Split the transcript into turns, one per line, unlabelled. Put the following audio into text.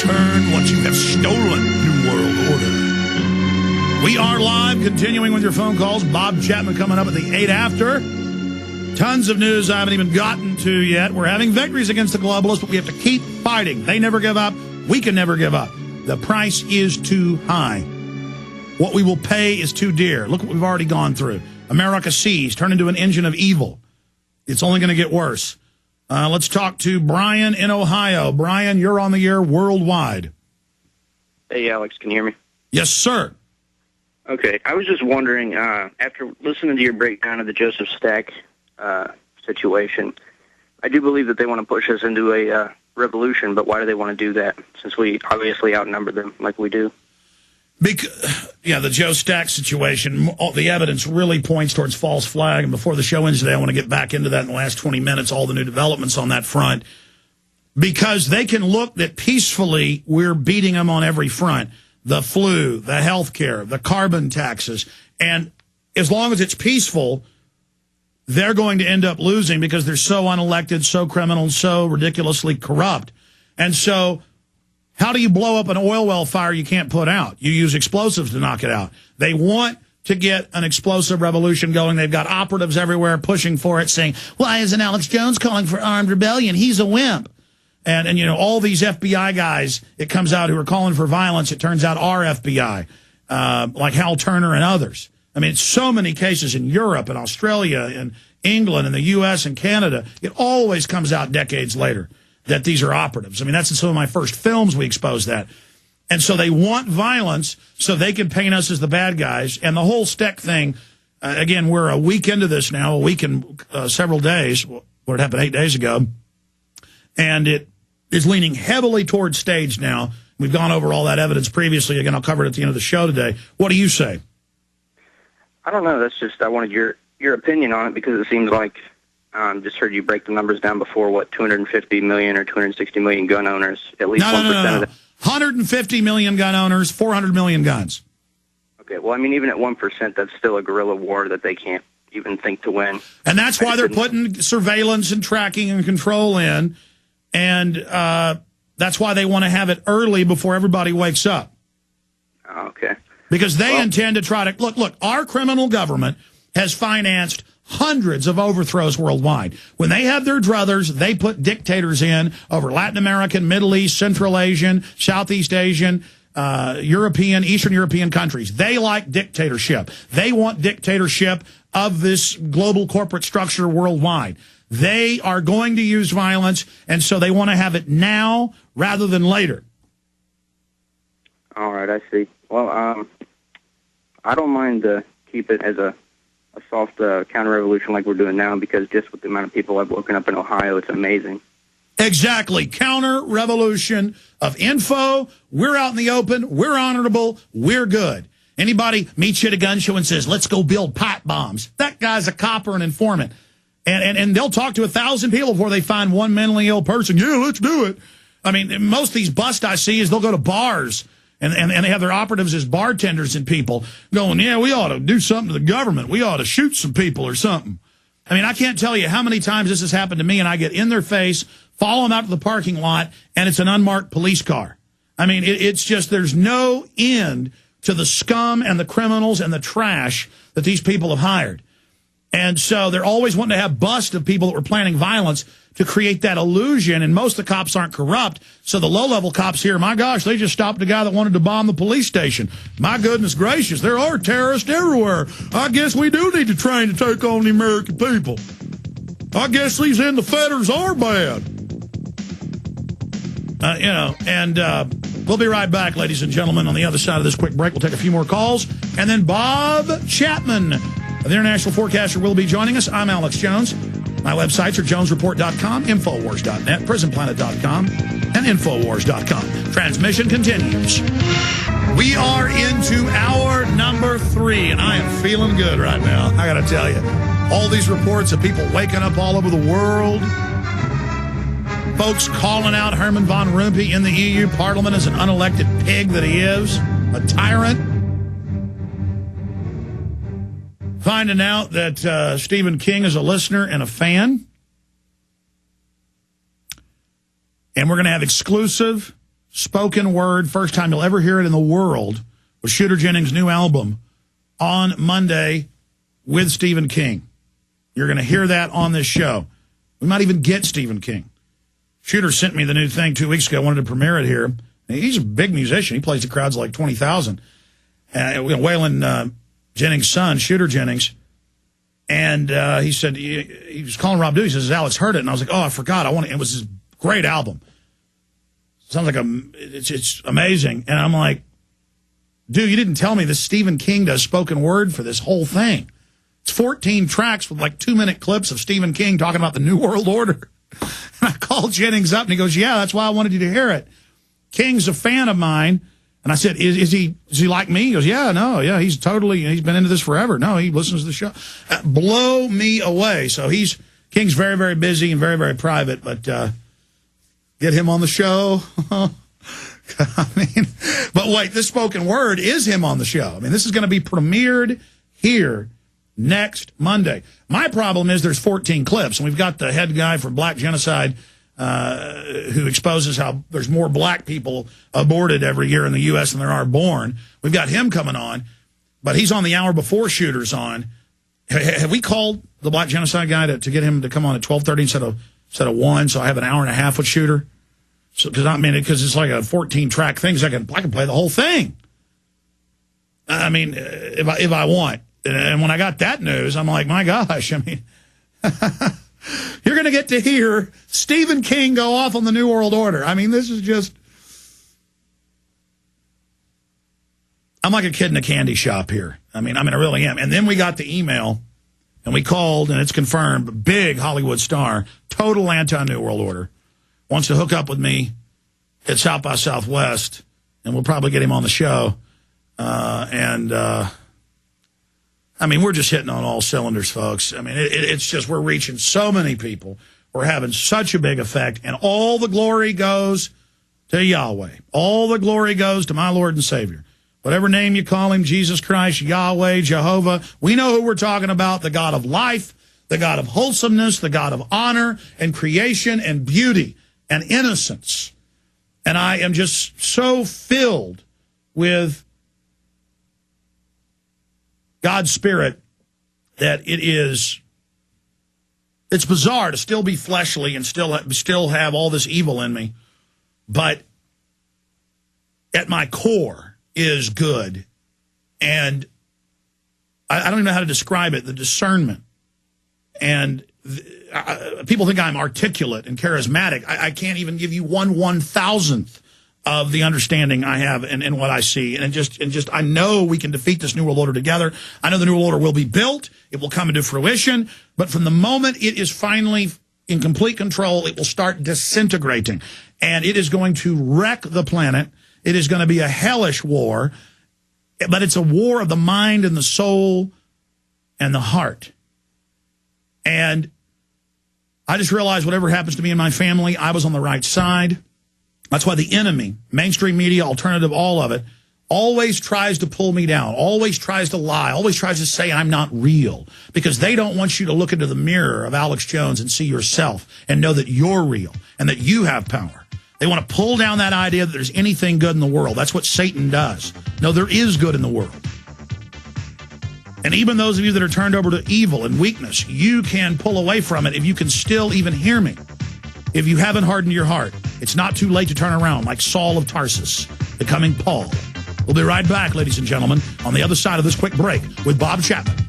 return once you have stolen New World Order. We are live, continuing with your phone calls. Bob Chapman coming up at the 8 after. Tons of news I haven't even gotten to yet. We're having victories against the globalists, but we have to keep fighting. They never give up. We can never give up. The price is too high. What we will pay is too dear. Look what we've already gone through. America seized, turned into an engine of evil. It's only going to get worse. Let's talk to Brian in Ohio. Brian, you're on the air worldwide.
Hey, Alex, can you hear me?
Yes, sir.
Okay, I was just wondering, after listening to your breakdown of the Joseph Stack situation, I do believe that they want to push us into a revolution, but why do they want to do that, since we obviously outnumber them like we do?
The Joe Stack situation, the evidence really points towards false flag. And before the show ends today, I want to get back into that in the last 20 minutes, all the new developments on that front. Because they can look that peacefully we're beating them on every front. The flu, the health care, the carbon taxes. And as long as it's peaceful, they're going to end up losing because they're so unelected, so criminal, so ridiculously corrupt. And so how do you blow up an oil well fire you can't put out? You use explosives to knock it out. They want to get an explosive revolution going. They've got operatives everywhere pushing for it, saying, why isn't Alex Jones calling for armed rebellion? He's a wimp. And you know, all these FBI guys, it comes out, who are calling for violence, it turns out are FBI, like Hal Turner and others. I mean, it's so many cases in Europe and Australia and England and the U.S. and Canada. It always comes out decades later that these are operatives. I mean, that's in some of my first films we exposed that. And so they want violence so they can paint us as the bad guys. And the whole Steck thing, again, we're a week into this now, a week and several days. Well, it happened 8 days ago. And it is leaning heavily towards staged now. We've gone over all that evidence previously. Again, I'll cover it at the end of the show today. What do you say?
I don't know. That's just, I wanted your opinion on it, because it seems like, just heard you break the numbers down before, 250 million or 260 million gun owners, at least 1% of them.
150 million gun owners, 400 million guns.
Okay, well, I mean, even at 1%, that's still a guerrilla war that they can't even think to win.
And that's why they're putting surveillance and tracking and control in, and that's why they want to have it early before everybody wakes up.
Okay.
Because they intend to try to, look, our criminal government has financed hundreds of overthrows worldwide. When they have their druthers, they put dictators in over Latin American, Middle East, Central Asian, Southeast Asian, European, Eastern European countries. They like dictatorship. They want dictatorship of this global corporate structure worldwide. They are going to use violence, and so they want to have it now rather than later.
All right, I see. Well, I don't mind to keep it as a soft counter-revolution like we're doing now, because just with the amount of people I've woken up in Ohio, it's amazing.
Exactly. Counter-revolution of info. We're out in the open. We're honorable. We're good. Anybody meets you at a gun show and says, let's go build pipe bombs. That guy's a cop or an informant. And they'll talk to 1,000 people before they find one mentally ill person. Yeah, let's do it. I mean, most of these busts I see is they'll go to bars and they have their operatives as bartenders and people going, yeah, we ought to do something to the government. We ought to shoot some people or something. I mean, I can't tell you how many times this has happened to me, and I get in their face, follow them out to the parking lot, and it's an unmarked police car. I mean, it's just, there's no end to the scum and the criminals and the trash that these people have hired. And so they're always wanting to have busts of people that were planning violence to create that illusion, and most of the cops aren't corrupt. So the low-level cops here, my gosh, they just stopped a guy that wanted to bomb the police station. My goodness gracious, there are terrorists everywhere. I guess we do need to train to take on the American people. I guess these in-the-fetters are bad. We'll be right back, ladies and gentlemen. On the other side of this quick break, we'll take a few more calls. And then Bob Chapman, the International Forecaster, will be joining us. I'm Alex Jones. My websites are jonesreport.com, infowars.net, prisonplanet.com, and infowars.com. Transmission continues. We are into hour number 3, and I am feeling good right now. I got to tell you, all these reports of people waking up all over the world, folks calling out Herman von Rompuy in the EU Parliament as an unelected pig that he is, a tyrant. Finding out that Stephen King is a listener and a fan. And we're going to have exclusive spoken word, first time you'll ever hear it in the world, with Shooter Jennings' new album on Monday with Stephen King. You're going to hear that on this show. We might even get Stephen King. Shooter sent me the new thing 2 weeks ago. I wanted to premiere it here. He's a big musician. He plays to crowds like 20,000. Waylon Jennings' son, Shooter Jennings, and he said, he was calling Rob Dewey. He says, Alex heard it. And I was like, oh, I forgot. It was his great album. Sounds like it's amazing. And I'm like, dude, you didn't tell me this Stephen King does spoken word for this whole thing. It's 14 tracks with like 2-minute clips of Stephen King talking about the New World Order. And I called Jennings up and he goes, yeah, that's why I wanted you to hear it. King's a fan of mine. And I said, is he like me? He goes, yeah, he's been into this forever. No, he listens to the show. Blow me away. So King's very, very busy and very, very private, but get him on the show. I mean, but wait, this spoken word is him on the show. I mean, this is going to be premiered here next Monday. My problem is there's 14 clips, and we've got the head guy for Black Genocide who exposes how there's more black people aborted every year in the U.S. than there are born. We've got him coming on, but he's on the hour before Shooter's on. Have we called the Black Genocide guy to get him to come on at 12:30 instead of 1, so I have an hour and a half with Shooter? So, because it's like a 14-track thing, so I can play the whole thing. I mean, if I want. And when I got that news, I'm like, my gosh, I mean, you're going to get to hear Stephen King go off on the New World Order. I mean, this is just, I'm like a kid in a candy shop here. I mean, I really am. And then we got the email, and we called, and it's confirmed, big Hollywood star, total anti-New World Order, wants to hook up with me at South by Southwest, and we'll probably get him on the show. I mean, we're just hitting on all cylinders, folks. I mean, it's just, we're reaching so many people. We're having such a big effect, and all the glory goes to Yahweh. All the glory goes to my Lord and Savior. Whatever name you call him, Jesus Christ, Yahweh, Jehovah, we know who we're talking about, the God of life, the God of wholesomeness, the God of honor and creation and beauty and innocence. And I am just so filled with God's Spirit that it's bizarre to still be fleshly and still have all this evil in me, but at my core is good. And I don't even know how to describe it, the discernment. And people think I'm articulate and charismatic. I can't even give you 1/1000th of the understanding I have and what I see. And just I know we can defeat this New World Order together. I know the New World Order will be built. It will come into fruition. But from the moment it is finally in complete control, it will start disintegrating. And it is going to wreck the planet. It is going to be a hellish war. But it's a war of the mind and the soul and the heart. And I just realized whatever happens to me and my family, I was on the right side. That's why the enemy, mainstream media, alternative, all of it, always tries to pull me down, always tries to lie, always tries to say I'm not real, because they don't want you to look into the mirror of Alex Jones and see yourself and know that you're real and that you have power. They want to pull down that idea that there's anything good in the world. That's what Satan does. No, there is good in the world. And even those of you that are turned over to evil and weakness, you can pull away from it if you can still even hear me. If you haven't hardened your heart, it's not too late to turn around like Saul of Tarsus, becoming Paul. We'll be right back, ladies and gentlemen, on the other side of this quick break with Bob Chapman.